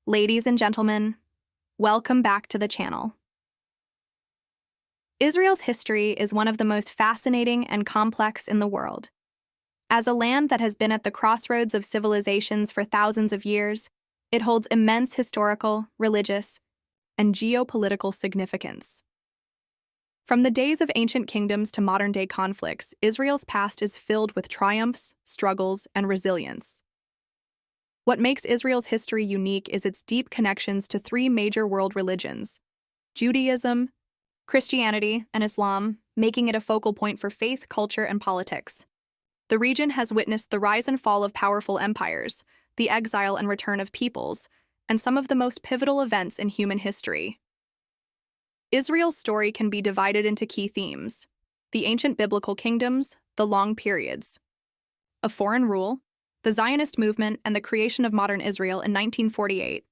Ladies and gentlemen, welcome back to the channel. Israel's history is one of the most fascinating and complex in the world. As a land that has been at the crossroads of civilizations for thousands of years, it holds immense historical, religious, and geopolitical significance. From the days of ancient kingdoms to modern-day conflicts, Israel's past is filled with triumphs, struggles, and resilience. What makes Israel's history unique is its deep connections to three major world religions: Judaism, Christianity, and Islam, making it a focal point for faith, culture, and politics. The region has witnessed the rise and fall of powerful empires, the exile and return of peoples, and some of the most pivotal events in human history. Israel's story can be divided into key themes: the ancient biblical kingdoms, the long periods of foreign rule, the Zionist movement and the creation of modern Israel in 1948,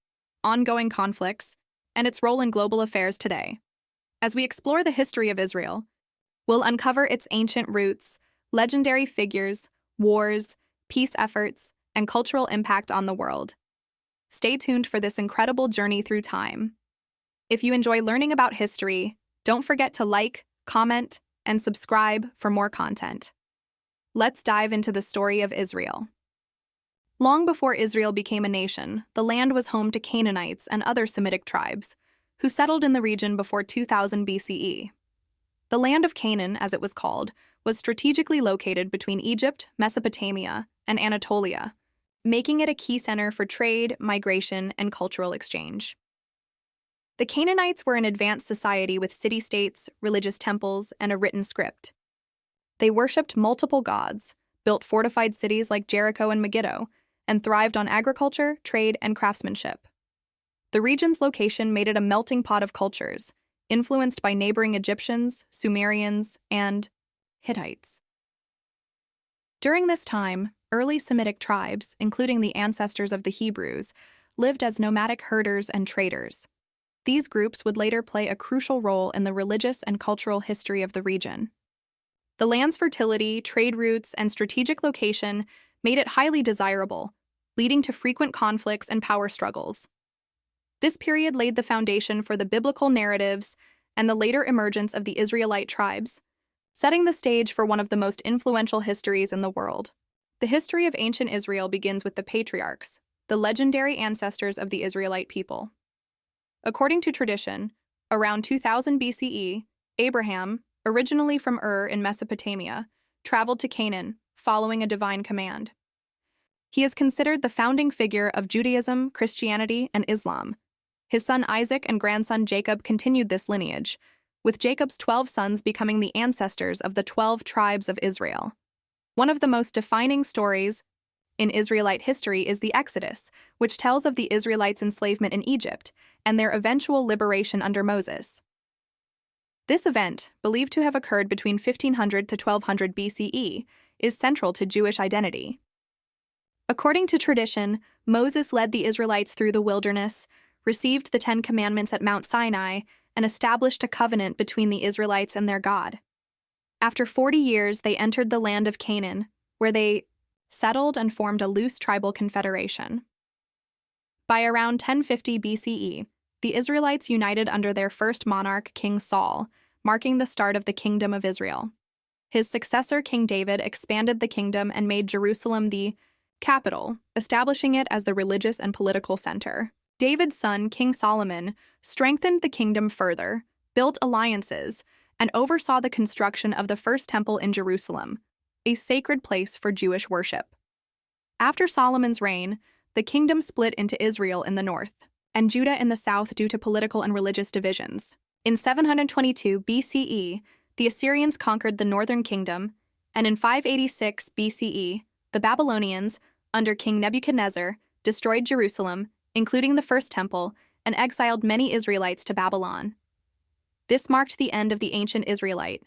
ongoing conflicts, and its role in global affairs today. As we explore the history of Israel, we'll uncover its ancient roots, legendary figures, wars, peace efforts, and cultural impact on the world. Stay tuned for this incredible journey through time. If you enjoy learning about history, don't forget to like, comment, and subscribe for more content. Let's dive into the story of Israel. Long before Israel became a nation, the land was home to Canaanites and other Semitic tribes, who settled in the region before 2000 BCE. The land of Canaan, as it was called, was strategically located between Egypt, Mesopotamia, and Anatolia, making it a key center for trade, migration, and cultural exchange. The Canaanites were an advanced society with city-states, religious temples, and a written script. They worshipped multiple gods, built fortified cities like Jericho and Megiddo, and thrived on agriculture, trade, and craftsmanship. The region's location made it a melting pot of cultures, influenced by neighboring Egyptians, Sumerians, and Hittites. During this time, early Semitic tribes, including the ancestors of the Hebrews, lived as nomadic herders and traders. These groups would later play a crucial role in the religious and cultural history of the region. The land's fertility, trade routes, and strategic location made it highly desirable, leading to frequent conflicts and power struggles. This period laid the foundation for the biblical narratives and the later emergence of the Israelite tribes, setting the stage for one of the most influential histories in the world. The history of ancient Israel begins with the patriarchs, the legendary ancestors of the Israelite people. According to tradition, around 2000 BCE, Abraham, originally from Ur in Mesopotamia, traveled to Canaan, following a divine command. He is considered the founding figure of Judaism, Christianity, and Islam. His son Isaac and grandson Jacob continued this lineage, with Jacob's 12 sons becoming the ancestors of the 12 tribes of Israel. One of the most defining stories in Israelite history is the Exodus, which tells of the Israelites' enslavement in Egypt and their eventual liberation under Moses. This event, believed to have occurred between 1500 to 1200 BCE, is central to Jewish identity. According to tradition, Moses led the Israelites through the wilderness, received the Ten Commandments at Mount Sinai, and established a covenant between the Israelites and their God. After 40 years, they entered the land of Canaan, where they settled and formed a loose tribal confederation. By around 1050 BCE, the Israelites united under their first monarch, King Saul, marking the start of the Kingdom of Israel. His successor, King David, expanded the kingdom and made Jerusalem the capital, establishing it as the religious and political center. David's son, King Solomon, strengthened the kingdom further, built alliances, and oversaw the construction of the first temple in Jerusalem, a sacred place for Jewish worship. After Solomon's reign, the kingdom split into Israel in the north and Judah in the south due to political and religious divisions. In 722 BCE, the Assyrians conquered the northern kingdom, and in 586 BCE, the Babylonians, under King Nebuchadnezzar, destroyed Jerusalem, including the first temple, and exiled many Israelites to Babylon. This marked the end of the ancient Israelite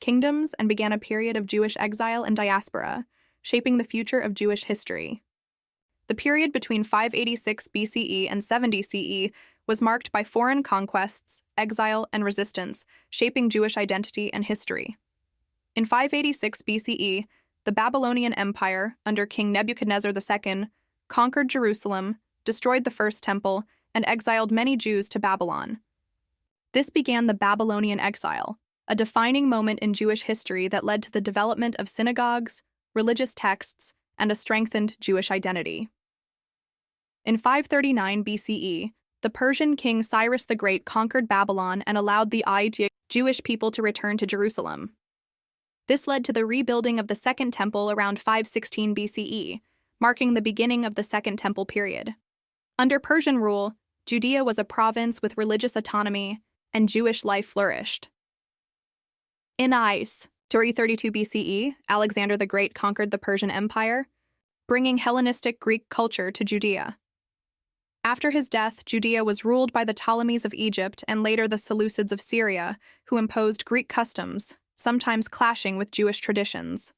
kingdoms and began a period of Jewish exile and diaspora, shaping the future of Jewish history. The period between 586 BCE and 70 CE was marked by foreign conquests, exile, and resistance, shaping Jewish identity and history. In 586 BCE, the Babylonian Empire, under King Nebuchadnezzar II, conquered Jerusalem, destroyed the first temple, and exiled many Jews to Babylon. This began the Babylonian exile, a defining moment in Jewish history that led to the development of synagogues, religious texts, and a strengthened Jewish identity. In 539 BCE, the Persian king Cyrus the Great conquered Babylon and allowed the Jewish people to return to Jerusalem. This led to the rebuilding of the Second Temple around 516 BCE, marking the beginning of the Second Temple period. Under Persian rule, Judea was a province with religious autonomy, and Jewish life flourished. In 332 BCE, Alexander the Great conquered the Persian Empire, bringing Hellenistic Greek culture to Judea. After his death, Judea was ruled by the Ptolemies of Egypt and later the Seleucids of Syria, who imposed Greek customs, sometimes clashing with Jewish traditions.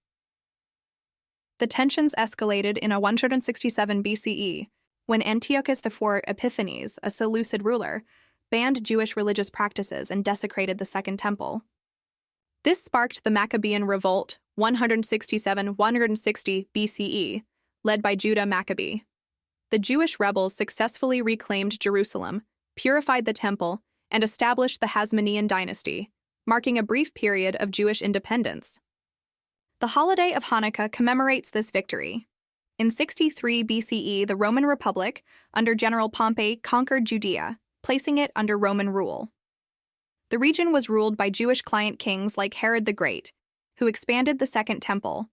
The tensions escalated in 167 BCE, when Antiochus IV Epiphanes, a Seleucid ruler, banned Jewish religious practices and desecrated the Second Temple. This sparked the Maccabean Revolt, 167–160 BCE, led by Judah Maccabee. The Jewish rebels successfully reclaimed Jerusalem, purified the temple, and established the Hasmonean dynasty, marking a brief period of Jewish independence. The holiday of Hanukkah commemorates this victory. In 63 BCE, the Roman Republic, under General Pompey, conquered Judea, placing it under Roman rule. The region was ruled by Jewish client kings like Herod the Great, who expanded the Second Temple,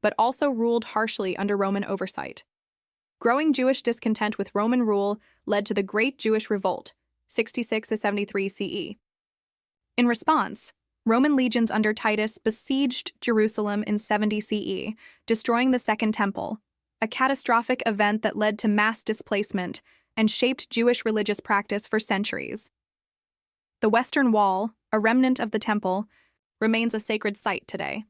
but also ruled harshly under Roman oversight. Growing Jewish discontent with Roman rule led to the Great Jewish Revolt, 66–73 CE. In response, Roman legions under Titus besieged Jerusalem in 70 CE, destroying the Second Temple, a catastrophic event that led to mass displacement and shaped Jewish religious practice for centuries. The Western Wall, a remnant of the temple, remains a sacred site today.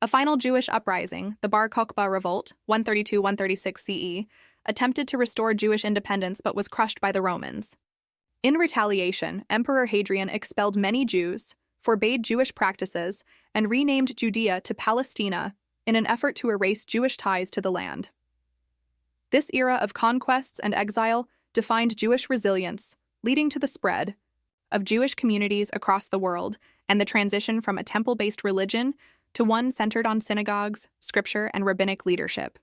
A final Jewish uprising, the Bar Kokhba Revolt, 132–136 CE, attempted to restore Jewish independence but was crushed by the Romans. In retaliation, Emperor Hadrian expelled many Jews, forbade Jewish practices, and renamed Judea to Palestina in an effort to erase Jewish ties to the land. This era of conquests and exile defined Jewish resilience, leading to the spread of Jewish communities across the world and the transition from a temple-based religion to one centered on synagogues, scripture, and rabbinic leadership.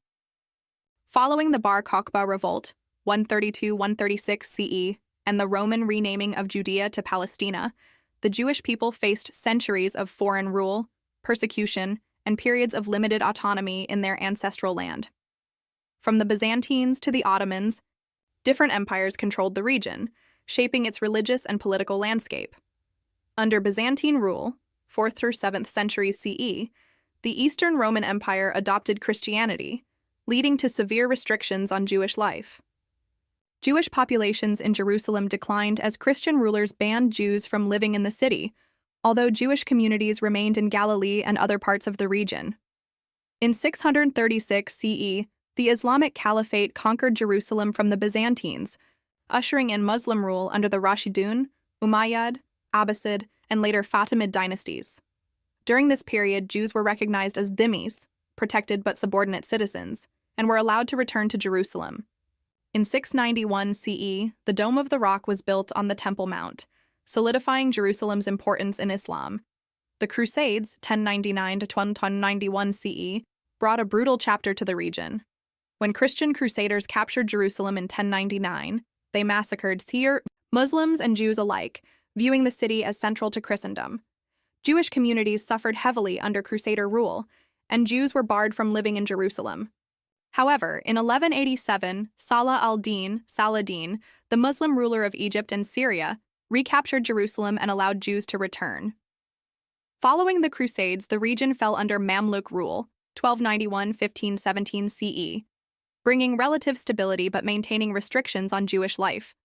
Following the Bar Kokhba Revolt, 132–136 CE, and the Roman renaming of Judea to Palestina, the Jewish people faced centuries of foreign rule, persecution, and periods of limited autonomy in their ancestral land. From the Byzantines to the Ottomans, different empires controlled the region, shaping its religious and political landscape. Under Byzantine rule, 4th through 7th centuries CE, the Eastern Roman Empire adopted Christianity, leading to severe restrictions on Jewish life. Jewish populations in Jerusalem declined as Christian rulers banned Jews from living in the city, although Jewish communities remained in Galilee and other parts of the region. In 636 CE, the Islamic Caliphate conquered Jerusalem from the Byzantines, ushering in Muslim rule under the Rashidun, Umayyad, Abbasid, and later Fatimid dynasties. During this period, Jews were recognized as dhimmis, protected but subordinate citizens, and were allowed to return to Jerusalem. In 691 CE, the Dome of the Rock was built on the Temple Mount, solidifying Jerusalem's importance in Islam. The Crusades, 1099–1091 CE, brought a brutal chapter to the region. When Christian crusaders captured Jerusalem in 1099, they massacred Muslims and Jews alike, viewing the city as central to Christendom. Jewish communities suffered heavily under Crusader rule, and Jews were barred from living in Jerusalem. However, in 1187, Salah al-Din, Saladin, the Muslim ruler of Egypt and Syria, recaptured Jerusalem and allowed Jews to return. Following the Crusades, the region fell under Mamluk rule, 1291–1517 CE, bringing relative stability but maintaining restrictions on Jewish life.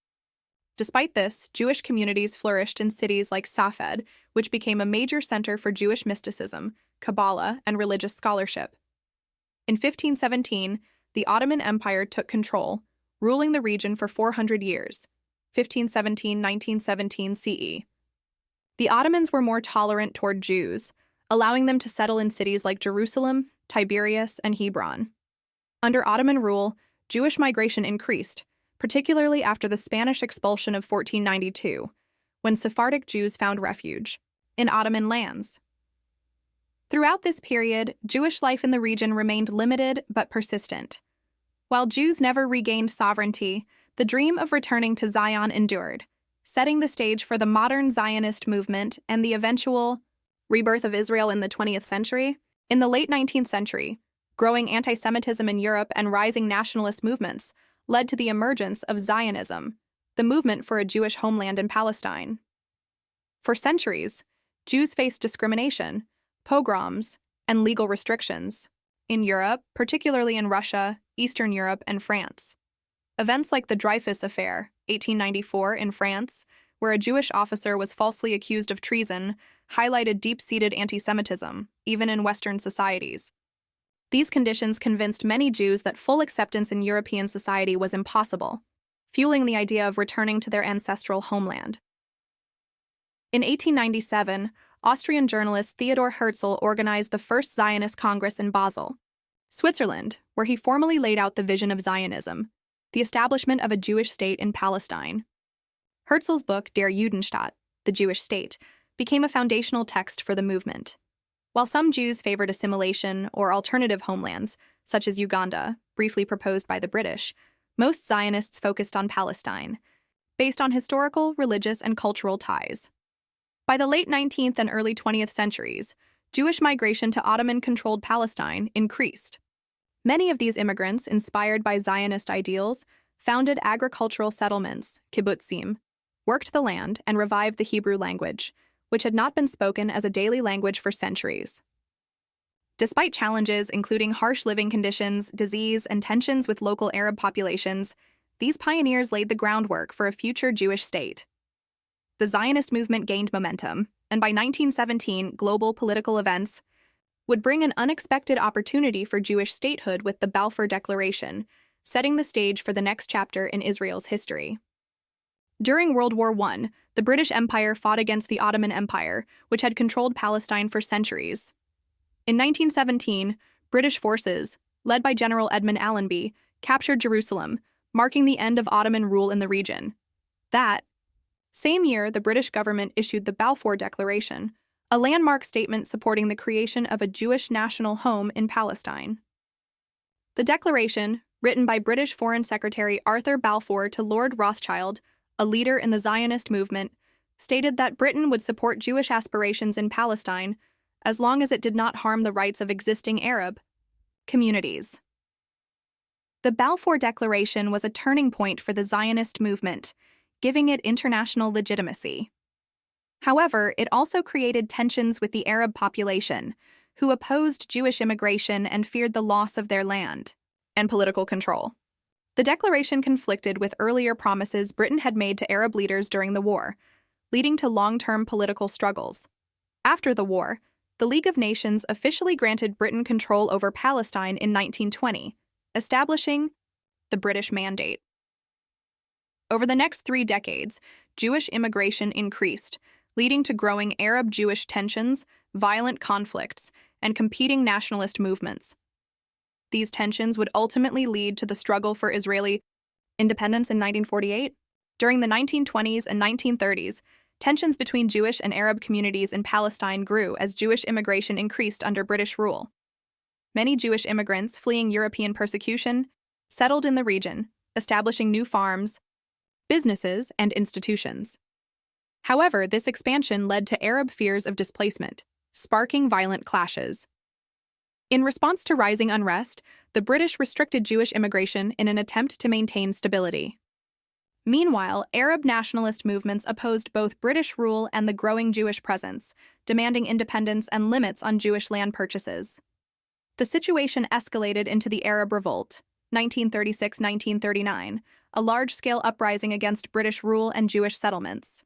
Despite this, Jewish communities flourished in cities like Safed, which became a major center for Jewish mysticism, Kabbalah, and religious scholarship. In 1517, the Ottoman Empire took control, ruling the region for 400 years, 1517–1917 CE. The Ottomans were more tolerant toward Jews, allowing them to settle in cities like Jerusalem, Tiberias, and Hebron. Under Ottoman rule, Jewish migration increased, particularly after the Spanish expulsion of 1492, when Sephardic Jews found refuge in Ottoman lands. Throughout this period, Jewish life in the region remained limited but persistent. While Jews never regained sovereignty, the dream of returning to Zion endured, setting the stage for the modern Zionist movement and the eventual rebirth of Israel in the 20th century. In the late 19th century, growing anti-Semitism in Europe and rising nationalist movements led to the emergence of Zionism, the movement for a Jewish homeland in Palestine. For centuries, Jews faced discrimination, pogroms, and legal restrictions in Europe, particularly in Russia, Eastern Europe, and France. Events like the Dreyfus Affair, 1894, in France, where a Jewish officer was falsely accused of treason, highlighted deep-seated anti-Semitism, even in Western societies. These conditions convinced many Jews that full acceptance in European society was impossible, fueling the idea of returning to their ancestral homeland. In 1897, Austrian journalist Theodor Herzl organized the first Zionist Congress in Basel, Switzerland, where he formally laid out the vision of Zionism, the establishment of a Jewish state in Palestine. Herzl's book, Der Judenstaat, The Jewish State, became a foundational text for the movement. While some Jews favored assimilation or alternative homelands, such as Uganda, briefly proposed by the British, most Zionists focused on Palestine, based on historical, religious, and cultural ties. By the late 19th and early 20th centuries, Jewish migration to Ottoman-controlled Palestine increased. Many of these immigrants, inspired by Zionist ideals, founded agricultural settlements, kibbutzim, worked the land, and revived the Hebrew language, which had not been spoken as a daily language for centuries. Despite challenges including harsh living conditions, disease, and tensions with local Arab populations, these pioneers laid the groundwork for a future Jewish state. The Zionist movement gained momentum, and by 1917, global political events would bring an unexpected opportunity for Jewish statehood with the Balfour Declaration, setting the stage for the next chapter in Israel's history. During World War I, the British Empire fought against the Ottoman Empire, which had controlled Palestine for centuries. In 1917, British forces, led by General Edmund Allenby, captured Jerusalem, marking the end of Ottoman rule in the region. That same year, the British government issued the Balfour Declaration, a landmark statement supporting the creation of a Jewish national home in Palestine. The declaration, written by British Foreign Secretary Arthur Balfour to Lord Rothschild, a leader in the Zionist movement, stated that Britain would support Jewish aspirations in Palestine as long as it did not harm the rights of existing Arab communities. The Balfour Declaration was a turning point for the Zionist movement, giving it international legitimacy. However, it also created tensions with the Arab population, who opposed Jewish immigration and feared the loss of their land and political control. The declaration conflicted with earlier promises Britain had made to Arab leaders during the war, leading to long-term political struggles. After the war, the League of Nations officially granted Britain control over Palestine in 1920, establishing the British Mandate. Over the next 3 decades, Jewish immigration increased, leading to growing Arab-Jewish tensions, violent conflicts, and competing nationalist movements. These tensions would ultimately lead to the struggle for Israeli independence in 1948. During the 1920s and 1930s, tensions between Jewish and Arab communities in Palestine grew as Jewish immigration increased under British rule. Many Jewish immigrants fleeing European persecution settled in the region, establishing new farms, businesses, and institutions. However, this expansion led to Arab fears of displacement, sparking violent clashes. In response to rising unrest, the British restricted Jewish immigration in an attempt to maintain stability. Meanwhile, Arab nationalist movements opposed both British rule and the growing Jewish presence, demanding independence and limits on Jewish land purchases. The situation escalated into the Arab Revolt, 1936-1939, a large-scale uprising against British rule and Jewish settlements.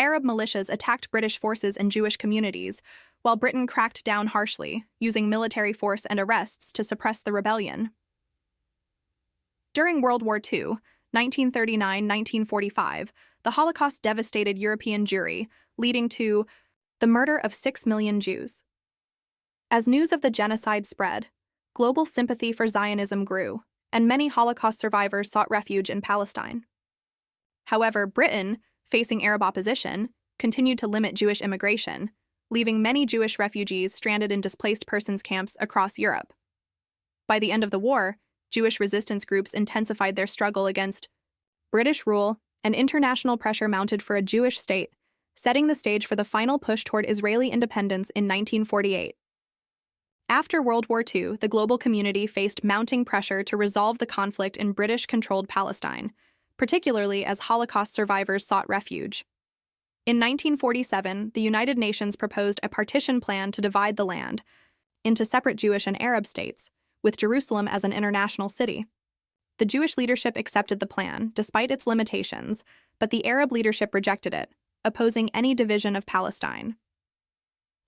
Arab militias attacked British forces and Jewish communities, while Britain cracked down harshly, using military force and arrests to suppress the rebellion. During World War II, 1939-1945, the Holocaust devastated European Jewry, leading to the murder of 6 million Jews. As news of the genocide spread, global sympathy for Zionism grew, and many Holocaust survivors sought refuge in Palestine. However, Britain, facing Arab opposition, continued to limit Jewish immigration, leaving many Jewish refugees stranded in displaced persons camps across Europe. By the end of the war, Jewish resistance groups intensified their struggle against British rule, and international pressure mounted for a Jewish state, setting the stage for the final push toward Israeli independence in 1948. After World War II, the global community faced mounting pressure to resolve the conflict in British-controlled Palestine, particularly as Holocaust survivors sought refuge. In 1947, the United Nations proposed a partition plan to divide the land into separate Jewish and Arab states, with Jerusalem as an international city. The Jewish leadership accepted the plan, despite its limitations, but the Arab leadership rejected it, opposing any division of Palestine.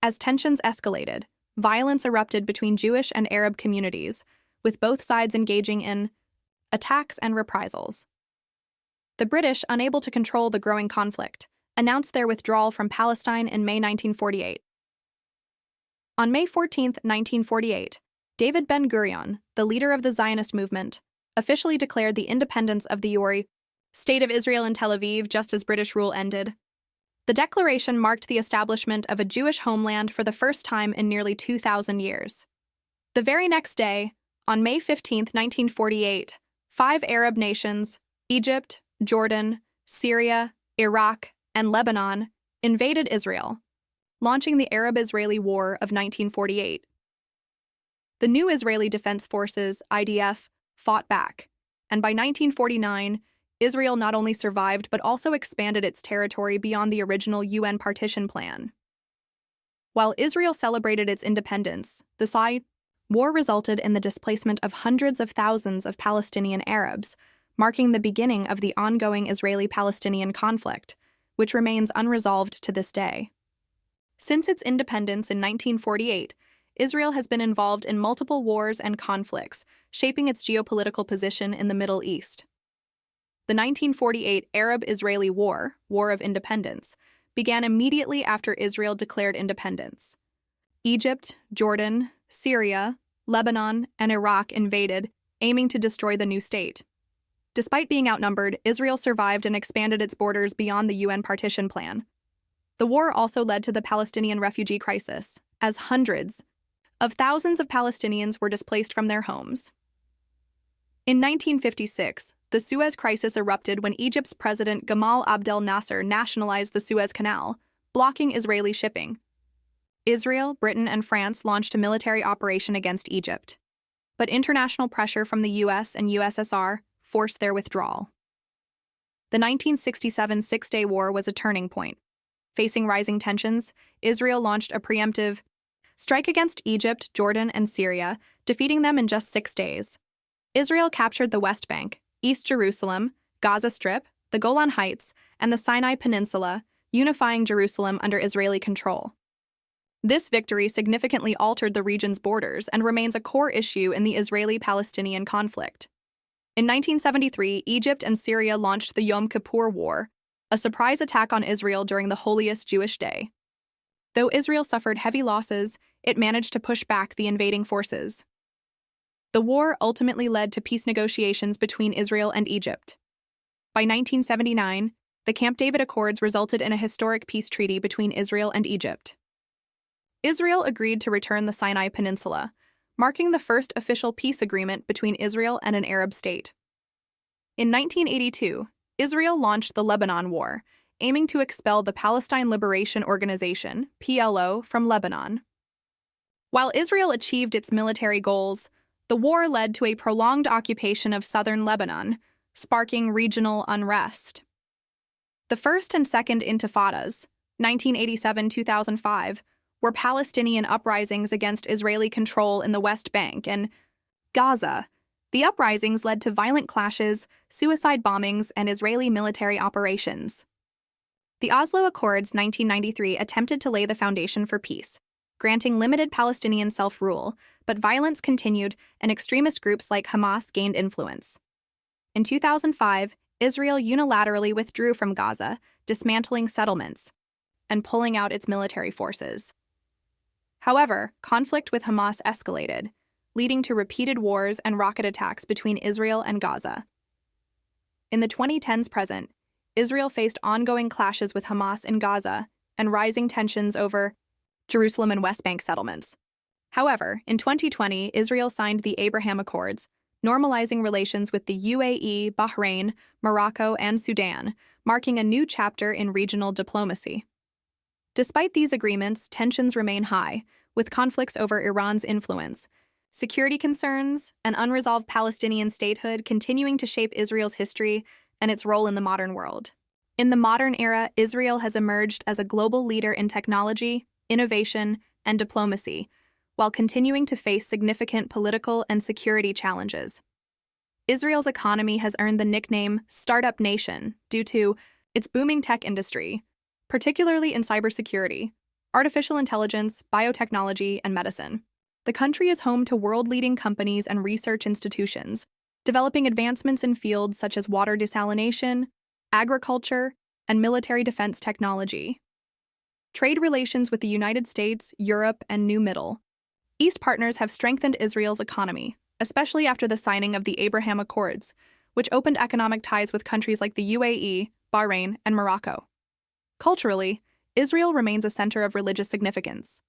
As tensions escalated, violence erupted between Jewish and Arab communities, with both sides engaging in attacks and reprisals. The British, unable to control the growing conflict, announced their withdrawal from Palestine in May 1948. On May 14, 1948, David Ben-Gurion, the leader of the Zionist movement, officially declared the independence of the State of Israel in Tel Aviv just as British rule ended. The declaration marked the establishment of a Jewish homeland for the first time in nearly 2,000 years. The very next day, on May 15, 1948, 5 Arab nations, Egypt, Jordan, Syria, Iraq, and Lebanon, invaded Israel, launching the Arab-Israeli War of 1948. The new Israeli Defense Forces, IDF, fought back, and by 1949, Israel not only survived but also expanded its territory beyond the original UN partition plan. While Israel celebrated its independence, the war resulted in the displacement of hundreds of thousands of Palestinian Arabs, marking the beginning of the ongoing Israeli-Palestinian conflict, which remains unresolved to this day. Since its independence in 1948, Israel has been involved in multiple wars and conflicts, shaping its geopolitical position in the Middle East. The 1948 Arab-Israeli War, War of Independence, began immediately after Israel declared independence. Egypt, Jordan, Syria, Lebanon, and Iraq invaded, aiming to destroy the new state. Despite being outnumbered, Israel survived and expanded its borders beyond the UN partition plan. The war also led to the Palestinian refugee crisis, as hundreds of thousands of Palestinians were displaced from their homes. In 1956, the Suez Crisis erupted when Egypt's President Gamal Abdel Nasser nationalized the Suez Canal, blocking Israeli shipping. Israel, Britain, and France launched a military operation against Egypt. But international pressure from the US and USSR forced their withdrawal. The 1967 Six-Day War was a turning point. Facing rising tensions, Israel launched a preemptive strike against Egypt, Jordan, and Syria, defeating them in just 6 days. Israel captured the West Bank, East Jerusalem, Gaza Strip, the Golan Heights, and the Sinai Peninsula, unifying Jerusalem under Israeli control. This victory significantly altered the region's borders and remains a core issue in the Israeli-Palestinian conflict. In 1973, Egypt and Syria launched the Yom Kippur War, a surprise attack on Israel during the holiest Jewish day. Though Israel suffered heavy losses, it managed to push back the invading forces. The war ultimately led to peace negotiations between Israel and Egypt. By 1979, the Camp David Accords resulted in a historic peace treaty between Israel and Egypt. Israel agreed to return the Sinai Peninsula, marking the first official peace agreement between Israel and an Arab state. In 1982, Israel launched the Lebanon War, aiming to expel the Palestine Liberation Organization, PLO, from Lebanon. While Israel achieved its military goals, the war led to a prolonged occupation of southern Lebanon, sparking regional unrest. The First and Second Intifadas, 1987-2005, were Palestinian uprisings against Israeli control in the West Bank and Gaza. The uprisings led to violent clashes, suicide bombings, and Israeli military operations. The Oslo Accords 1993 attempted to lay the foundation for peace, granting limited Palestinian self-rule, but violence continued and extremist groups like Hamas gained influence. In 2005, Israel unilaterally withdrew from Gaza, dismantling settlements and pulling out its military forces. However, conflict with Hamas escalated, leading to repeated wars and rocket attacks between Israel and Gaza. In the 2010s present, Israel faced ongoing clashes with Hamas in Gaza and rising tensions over Jerusalem and West Bank settlements. However, in 2020, Israel signed the Abraham Accords, normalizing relations with the UAE, Bahrain, Morocco, and Sudan, marking a new chapter in regional diplomacy. Despite these agreements, tensions remain high, with conflicts over Iran's influence, security concerns, and unresolved Palestinian statehood continuing to shape Israel's history and its role in the modern world. In the modern era, Israel has emerged as a global leader in technology, innovation, and diplomacy, while continuing to face significant political and security challenges. Israel's economy has earned the nickname Startup Nation due to its booming tech industry, particularly in cybersecurity, artificial intelligence, biotechnology, and medicine. The country is home to world-leading companies and research institutions, developing advancements in fields such as water desalination, agriculture, and military defense technology. Trade relations with the United States, Europe, and New Middle East partners have strengthened Israel's economy, especially after the signing of the Abraham Accords, which opened economic ties with countries like the UAE, Bahrain, and Morocco. Culturally, Israel remains a center of religious significance.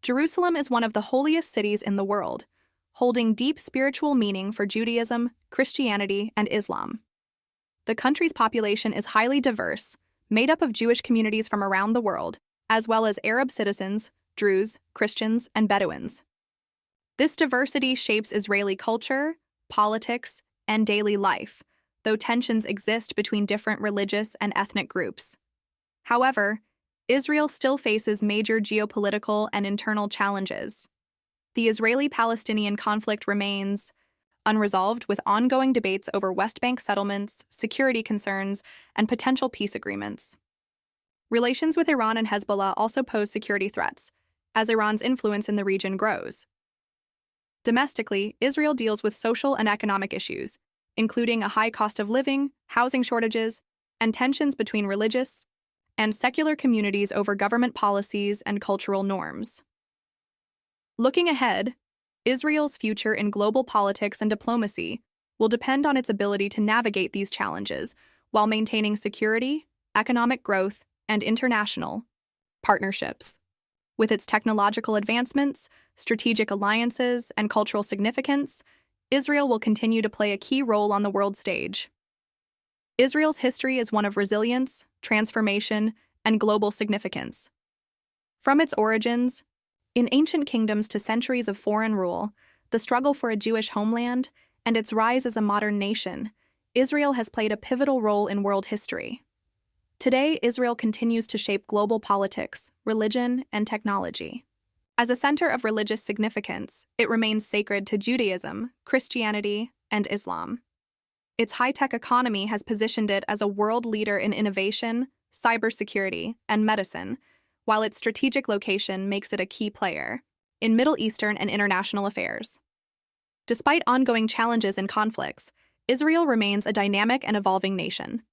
Jerusalem is one of the holiest cities in the world, holding deep spiritual meaning for Judaism, Christianity, and Islam. The country's population is highly diverse, made up of Jewish communities from around the world, as well as Arab citizens, Druze, Christians, and Bedouins. This diversity shapes Israeli culture, politics, and daily life, though tensions exist between different religious and ethnic groups. However, Israel still faces major geopolitical and internal challenges. The Israeli-Palestinian conflict remains unresolved, with ongoing debates over West Bank settlements, security concerns, and potential peace agreements. Relations with Iran and Hezbollah also pose security threats, as Iran's influence in the region grows. Domestically, Israel deals with social and economic issues, including a high cost of living, housing shortages, and tensions between religious and secular communities over government policies and cultural norms. Looking ahead, Israel's future in global politics and diplomacy will depend on its ability to navigate these challenges while maintaining security, economic growth, and international partnerships. With its technological advancements, strategic alliances, and cultural significance, Israel will continue to play a key role on the world stage. Israel's history is one of resilience, transformation, and global significance. From its origins, in ancient kingdoms to centuries of foreign rule, the struggle for a Jewish homeland, and its rise as a modern nation, Israel has played a pivotal role in world history. Today, Israel continues to shape global politics, religion, and technology. As a center of religious significance, it remains sacred to Judaism, Christianity, and Islam. Its high-tech economy has positioned it as a world leader in innovation, cybersecurity, and medicine, while its strategic location makes it a key player in Middle Eastern and international affairs. Despite ongoing challenges and conflicts, Israel remains a dynamic and evolving nation.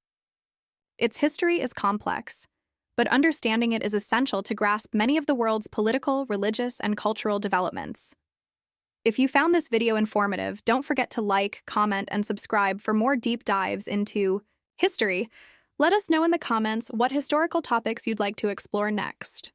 Its history is complex, but understanding it is essential to grasp many of the world's political, religious, and cultural developments. If you found this video informative, don't forget to like, comment, and subscribe for more deep dives into history. Let us know in the comments what historical topics you'd like to explore next.